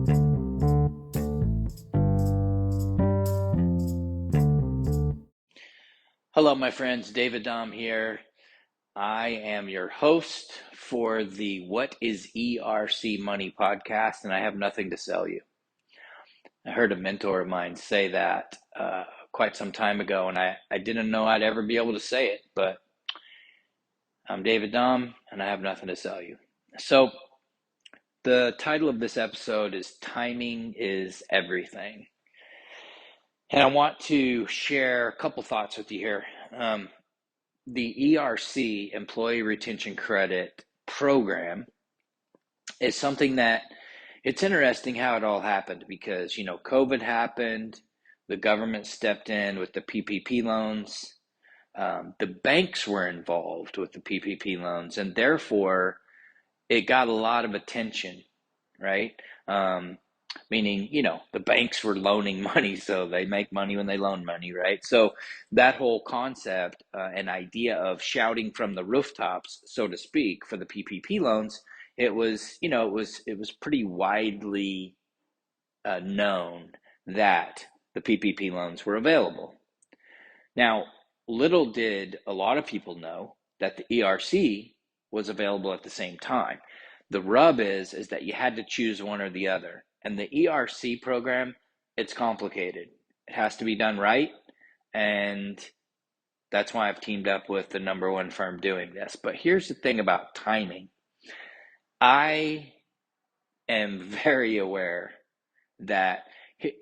Hello, my friends. David Dom here. I am your host for the What is ERC Money podcast, and I have nothing to sell you. I heard a mentor of mine say that quite some time ago, and I didn't know I'd ever be able to say it, but I'm David Dom, and I have nothing to sell you. So, the title of this episode is Timing is Everything. And I want to share a couple thoughts with you here. The ERC, Employee Retention Credit program, is something that it's interesting how it all happened because, COVID happened, the government stepped in with the PPP loans, the banks were involved with the PPP loans, and therefore it got a lot of attention, right? Meaning, the banks were loaning money, so they make money when they loan money, right? So that whole concept and idea of shouting from the rooftops, so to speak, for the PPP loans, it was pretty widely known that the PPP loans were available. Now, little did a lot of people know that the ERC was available at the same time. The rub is that you had to choose one or the other. And the ERC program, it's complicated. It has to be done right. And that's why I've teamed up with the number one firm doing this. But here's the thing about timing. I am very aware that,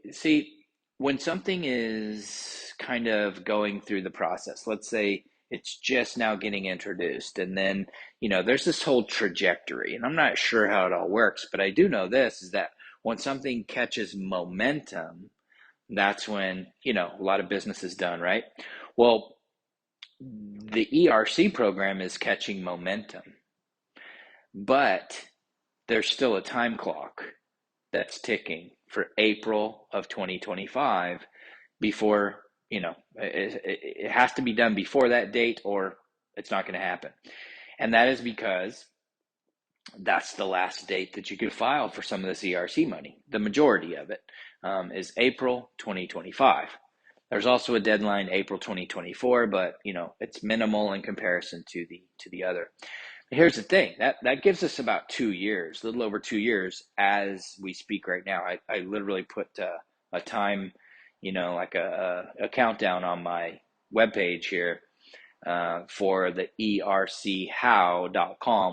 see, when something is kind of going through the process, let's say it's just now getting introduced, and then, there's this whole trajectory, and I'm not sure how it all works, but I do know this is that when something catches momentum, that's when, a lot of business is done, right? Well, the ERC program is catching momentum, but there's still a time clock that's ticking for April of 2025 before, it has to be done before that date or it's not going to happen. And that is because that's the last date that you could file for some of this ERC money. The majority of it is April 2025. There's also a deadline, April 2024, but it's minimal in comparison to the other. Here's the thing, that gives us about 2 years, a little over 2 years as we speak right now. I literally put a time, like a countdown on my webpage here for the erchow.com,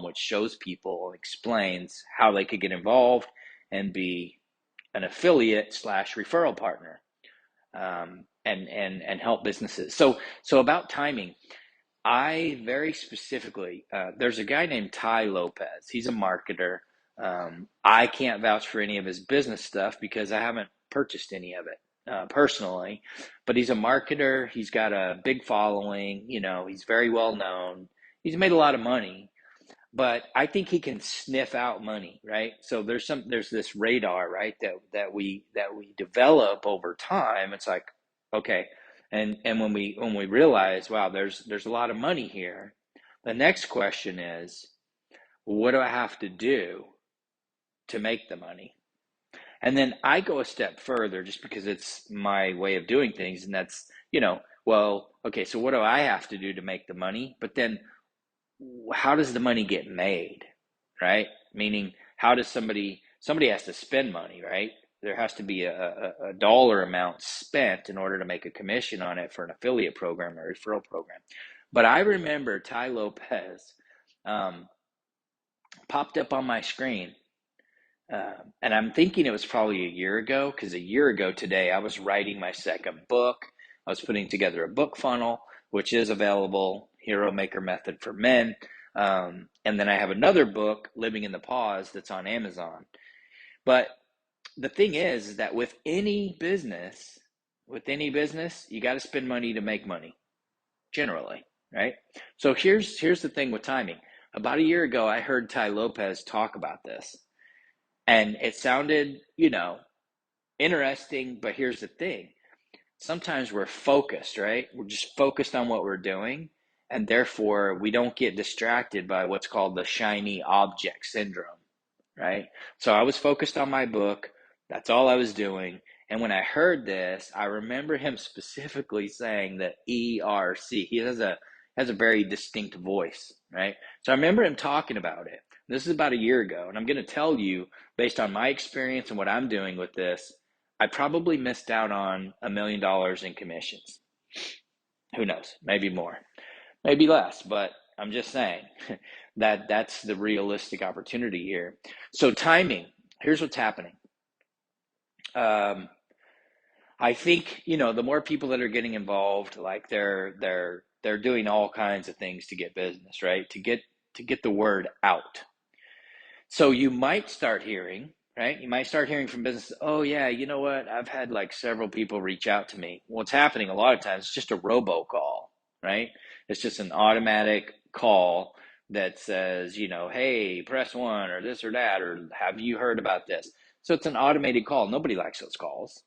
which shows people and explains how they could get involved and be an affiliate / referral partner and help businesses. So about timing. I very specifically, there's a guy named Tai Lopez. He's a marketer. I can't vouch for any of his business stuff because I haven't purchased any of it personally, but he's a marketer. He's got a big following. He's very well known. He's made a lot of money, but I think he can sniff out money, right? So there's this radar, right, that we develop over time. It's like, okay. And when we realize, wow, there's a lot of money here, the next question is, what do I have to do to make the money? And then I go a step further just because it's my way of doing things. And that's, well, okay, so what do I have to do to make the money? But then how does the money get made, right? Meaning, how does somebody has to spend money, right? There has to be a dollar amount spent in order to make a commission on it for an affiliate program or referral program. But I remember Tai Lopez popped up on my screen, and I'm thinking it was probably a year ago, because a year ago today I was writing my second book. I was putting together a book funnel, which is available, Hero Maker Method for Men. And then I have another book, Living in the Pause, that's on Amazon. But the thing is that with any business, you got to spend money to make money, generally, right? So here's the thing with timing. About a year ago, I heard Tai Lopez talk about this, and it sounded, interesting, but here's the thing. Sometimes we're focused, right? We're just focused on what we're doing, and therefore we don't get distracted by what's called the shiny object syndrome, right? So I was focused on my book, That's all I was doing. And when I heard this, I remember him specifically saying that ERC. He has a very distinct voice, right? So I remember him talking about it. This is about a year ago, and I'm going to tell you, based on my experience and what I'm doing with this, I probably missed out on $1 million in commissions. Who knows? Maybe more, maybe less, but I'm just saying that that's the realistic opportunity here. So timing. Here's what's happening. I think, the more people that are getting involved, like they're doing all kinds of things to get business, right? To get the word out. So you might start hearing, right? You might start hearing from businesses, oh yeah, you know what? I've had like several people reach out to me. What's happening a lot of times, it's just a robocall, right? It's just an automatic call that says, hey, press one or this or that, or have you heard about this? So it's an automated call. Nobody likes those calls.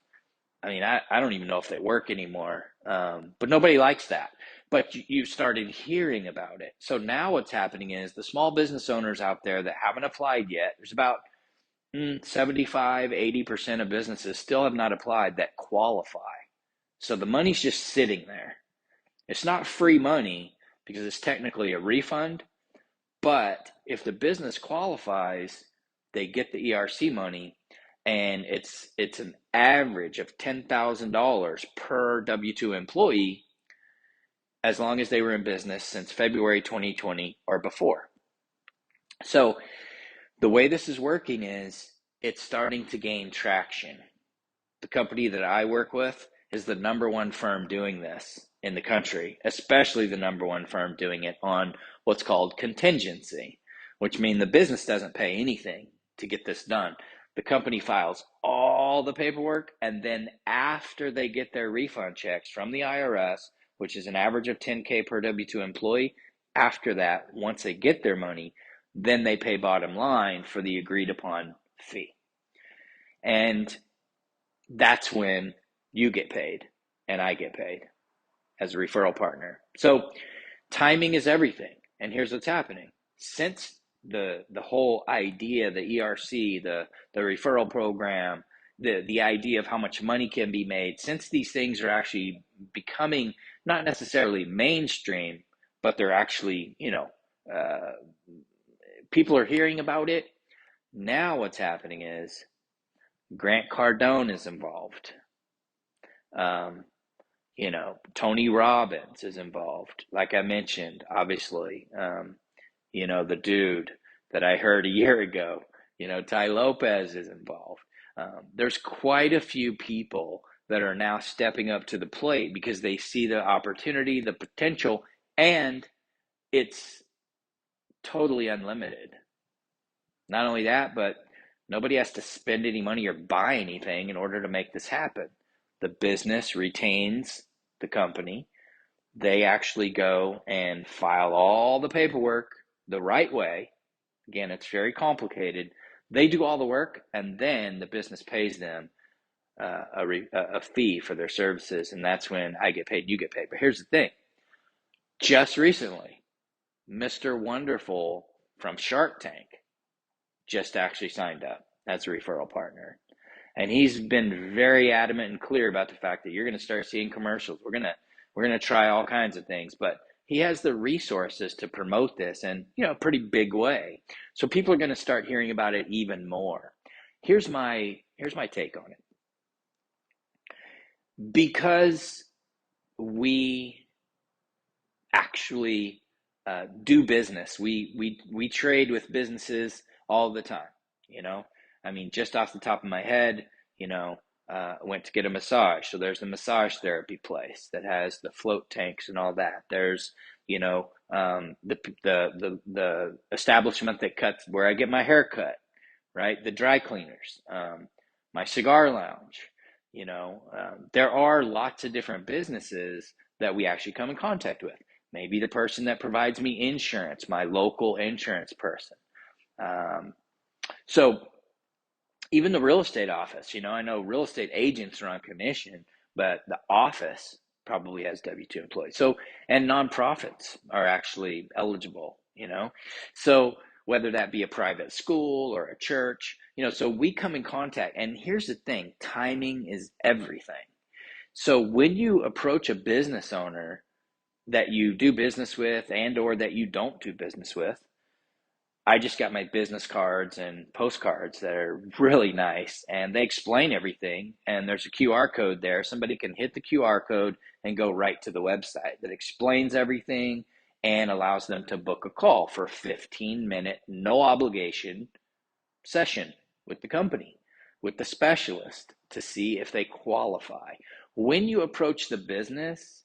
I mean, I don't even know if they work anymore, but nobody likes that. But you started hearing about it. So now what's happening is the small business owners out there that haven't applied yet, there's about 75, 80% of businesses still have not applied that qualify. So the money's just sitting there. It's not free money because it's technically a refund, but if the business qualifies, they get the ERC money, and it's an average of $10,000 per W-2 employee as long as they were in business since February 2020 or before. So the way this is working is it's starting to gain traction. The company that I work with is the number one firm doing this in the country, especially the number one firm doing it on what's called contingency, which means the business doesn't pay anything to get this done. The company files all the paperwork, and then after they get their refund checks from the IRS, which is an average of $10K per W-2 employee, after that, once they get their money, then they pay bottom line for the agreed upon fee. And that's when you get paid and I get paid as a referral partner. So timing is everything. And here's what's happening. Since the whole idea, the ERC, the referral program, the idea of how much money can be made, since these things are actually becoming not necessarily mainstream, but they're actually, people are hearing about it. Now what's happening is Grant Cardone is involved. Tony Robbins is involved. Like I mentioned, obviously, the dude that I heard a year ago, Tai Lopez is involved. There's quite a few people that are now stepping up to the plate because they see the opportunity, the potential, and it's totally unlimited. Not only that, but nobody has to spend any money or buy anything in order to make this happen. The business retains the company. They actually go and file all the paperwork the right way. Again, it's very complicated. They do all the work, and then the business pays them a fee for their services, and that's when I get paid, you get paid. But here's the thing. Just recently, Mr. Wonderful from Shark Tank just actually signed up as a referral partner. And he's been very adamant and clear about the fact that you're going to start seeing commercials. We're going to try all kinds of things, but he has the resources to promote this in, a pretty big way. So people are going to start hearing about it even more. Here's my take on it. Because we actually do business, we trade with businesses all the time, I mean, just off the top of my head, went to get a massage. So there's the massage therapy place that has the float tanks and all that. There's, the establishment that cuts where I get my hair cut, right? The dry cleaners, my cigar lounge. There are lots of different businesses that we actually come in contact with. Maybe the person that provides me insurance, my local insurance person. So even the real estate office, I know real estate agents are on commission, but the office probably has W-2 employees. So, and nonprofits are actually eligible, So whether that be a private school or a church. So we come in contact. And here's the thing, timing is everything. So when you approach a business owner that you do business with and or that you don't do business with, I just got my business cards and postcards that are really nice, and they explain everything. And there's a QR code there. Somebody can hit the QR code and go right to the website that explains everything and allows them to book a call for a 15-minute, no obligation session with the company, with the specialist, to see if they qualify. When you approach the business,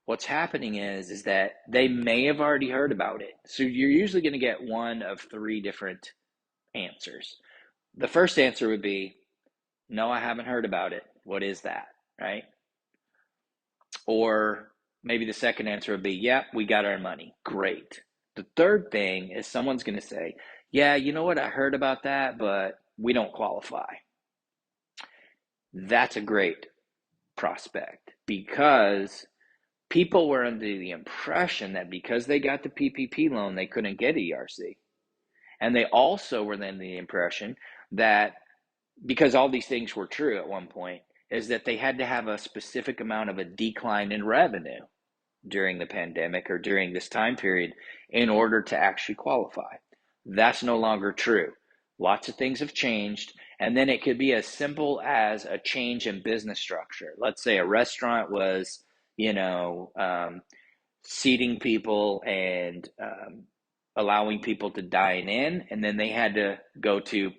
what's happening is that they may have already heard about it. So you're usually going to get one of three different answers. The first answer would be, no, I haven't heard about it. What is that? Right? Or maybe the second answer would be, yeah, we got our money. Great. The third thing is someone's going to say, yeah, you know what? I heard about that, but we don't qualify. That's a great prospect, because people were under the impression that because they got the PPP loan, they couldn't get ERC. And they also were then the impression that because all these things were true at one point, is that they had to have a specific amount of a decline in revenue during the pandemic or during this time period in order to actually qualify. That's no longer true. Lots of things have changed. And then it could be as simple as a change in business structure. Let's say a restaurant was, seating people and allowing people to dine in, and then they had to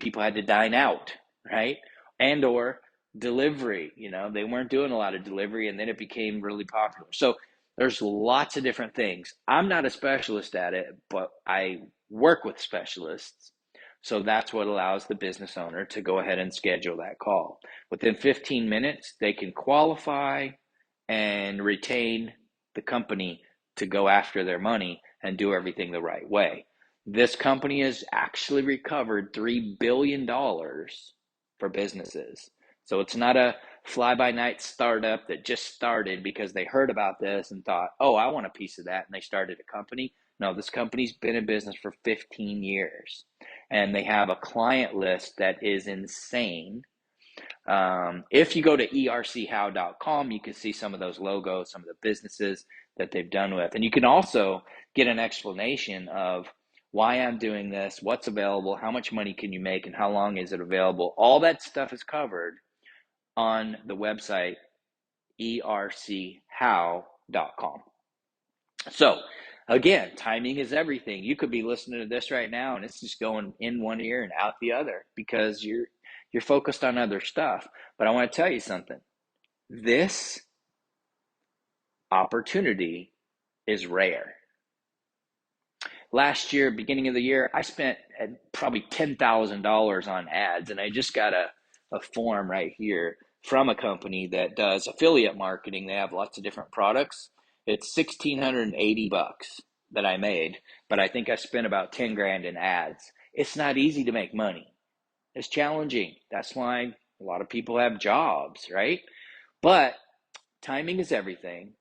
people had to dine out, right? And or delivery, they weren't doing a lot of delivery, and then it became really popular. So there's lots of different things. I'm not a specialist at it, but I work with specialists. So that's what allows the business owner to go ahead and schedule that call. Within 15 minutes, they can qualify and retain the company to go after their money and do everything the right way. This company has actually recovered $3 billion for businesses. So it's not a fly-by-night startup that just started because they heard about this and thought, oh, I want a piece of that, and they started a company. No, this company's been in business for 15 years, and they have a client list that is insane. If you go to erchow.com, you can see some of those logos, some of the businesses that they've done with. And you can also get an explanation of why I'm doing this, what's available, how much money can you make, and how long is it available. All that stuff is covered on the website erchow.com. So again, timing is everything. You could be listening to this right now and it's just going in one ear and out the other because you're focused on other stuff. But I want to tell you something. This opportunity is rare. Last year, beginning of the year, I spent probably $10,000 on ads, and I just got a form right here from a company that does affiliate marketing. They have lots of different products. It's $1,680 that I made, but I think I spent about 10 grand in ads. It's not easy to make money. It's challenging. That's why a lot of people have jobs, right? But timing is everything.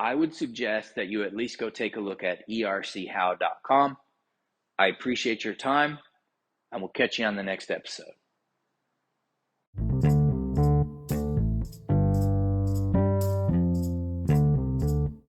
I would suggest that you at least go take a look at erchow.com. I appreciate your time, and we'll catch you on the next episode.